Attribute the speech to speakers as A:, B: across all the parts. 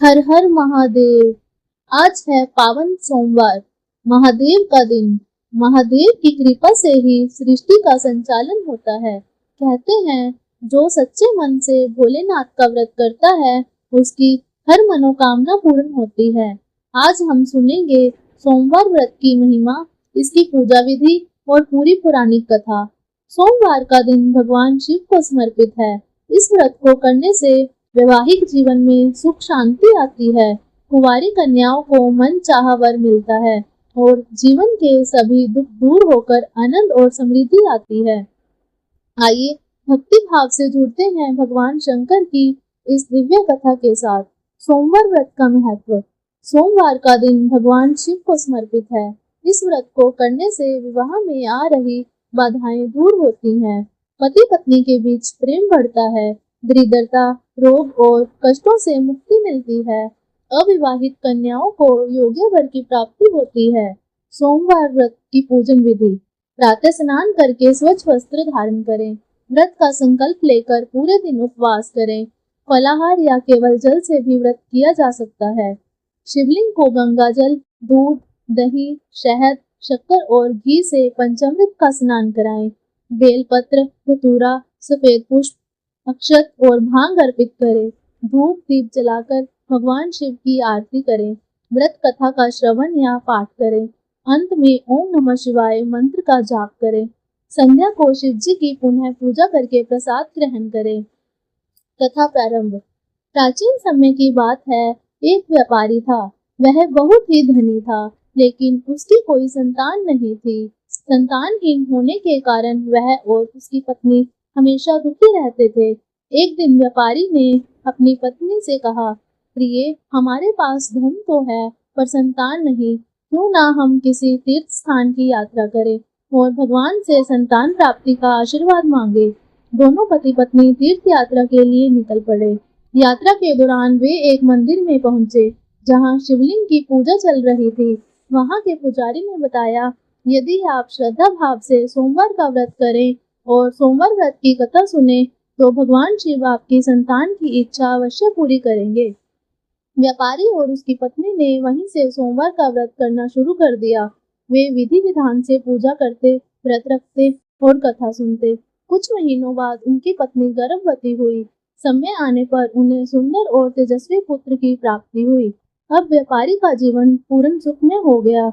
A: हर हर महादेव। आज है पावन सोमवार, महादेव का दिन। महादेव की कृपा से ही सृष्टि का संचालन होता है। कहते हैं जो सच्चे मन से भोलेनाथ का व्रत करता है उसकी हर मनोकामना पूर्ण होती है। आज हम सुनेंगे सोमवार व्रत की महिमा, इसकी पूजा विधि और पूरी पौराणिक कथा। सोमवार का दिन भगवान शिव को समर्पित है। इस व्रत को करने से वैवाहिक जीवन में सुख शांति आती है, कुंवारी कन्याओं को मन चाहा वर मिलता है और जीवन के सभी दुख दूर होकर आनंद और समृद्धि आती है। आइए भक्ति भाव से जुड़ते हैं भगवान शंकर की इस दिव्य कथा के साथ। सोमवार व्रत का महत्व। सोमवार का दिन भगवान शिव को समर्पित है। इस व्रत को करने से विवाह में आ रही बाधाएं दूर होती हैं, पति पत्नी के बीच प्रेम बढ़ता है, दरिद्रता, रोग और कष्टों से मुक्ति मिलती है। अविवाहित कन्याओं को योग्य वर की प्राप्ति होती है। सोमवार व्रत की पूजन विधि। प्रातः स्नान करके स्वच्छ वस्त्र धारण करें। व्रत का संकल्प लेकर पूरे दिन उपवास करें। फलाहार या केवल जल से भी व्रत किया जा सकता है। शिवलिंग को गंगा जल, दूध, दही, शहद, शक्कर और घी से पंचामृत का स्नान कराएं। बेलपत्र, धतूरा, सफेद पुष्प, अक्षत और भांग अर्पित करें। धूप दीप जलाकर भगवान शिव की आरती करें। व्रत कथा का श्रवण या पाठ करें। अंत में ओम नमः शिवाय मंत्र का जाप करें। संध्या को शिव जी की पुनः पूजा करके प्रसाद ग्रहण करें। कथा प्रारंभ। प्राचीन समय की बात है, एक व्यापारी था। वह बहुत ही धनी था, लेकिन उसकी कोई संतान नहीं थी। संतानहीन होने के कारण वह और उसकी पत्नी हमेशा दुखी रहते थे। एक दिन व्यापारी ने अपनी पत्नी से कहा, प्रिय, हमारे पास धन तो है पर संतान नहीं, क्यों ना हम किसी तीर्थ स्थान की यात्रा करें और भगवान से संतान प्राप्ति का आशीर्वाद मांगे। दोनों पति पत्नी तीर्थ यात्रा के लिए निकल पड़े। यात्रा के दौरान वे एक मंदिर में पहुंचे, जहां शिवलिंग की पूजा चल रही थी। वहां के पुजारी ने बताया, यदि आप श्रद्धा भाव से सोमवार का व्रत करें और सोमवार व्रत की कथा सुने तो भगवान शिव आपकी संतान की इच्छा अवश्य पूरी करेंगे। व्यापारी और उसकी पत्नी ने वहीं से सोमवार का व्रत करना शुरू कर दिया। वे विधि विधान से पूजा करते, व्रत रखते और कथा सुनते। कुछ महीनों बाद उनकी पत्नी गर्भवती हुई। समय आने पर उन्हें सुंदर और तेजस्वी पुत्र की प्राप्ति हुई। अब व्यापारी का जीवन पूर्ण सुख में हो गया।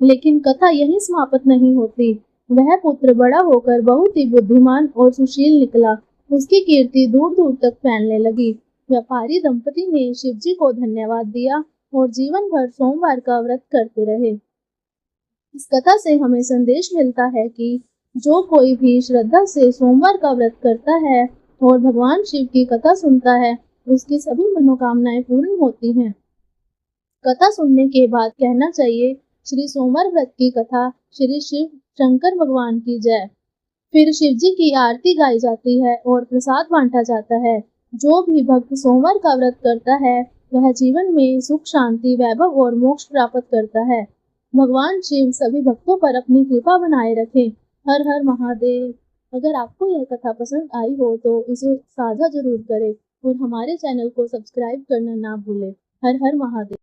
A: लेकिन कथा यहीं समाप्त नहीं होती। वह पुत्र बड़ा होकर बहुत ही बुद्धिमान और सुशील निकला। उसकी कीर्ति दूर दूर तक फैलने लगी। व्यापारी दंपति ने शिव जी को धन्यवाद दिया और जीवन भर सोमवार का व्रत करते रहे। इस कथा से हमें संदेश मिलता है कि जो कोई भी श्रद्धा से सोमवार का व्रत करता है और भगवान शिव की कथा सुनता है, उसकी सभी मनोकामनाएं पूर्ण होती हैं। कथा सुनने के बाद कहना चाहिए, श्री सोमवार व्रत की कथा, श्री शिव शंकर भगवान की जय। फिर शिव जी की आरती गाई जाती है और प्रसाद बांटा जाता है। जो भी भक्त सोमवार का व्रत करता है वह जीवन में सुख शांति, वैभव और मोक्ष प्राप्त करता है। भगवान शिव सभी भक्तों पर अपनी कृपा बनाए रखें। हर हर महादेव। अगर आपको यह कथा पसंद आई हो तो इसे साझा जरूर करें और हमारे चैनल को सब्सक्राइब करना ना भूलें। हर हर महादेव।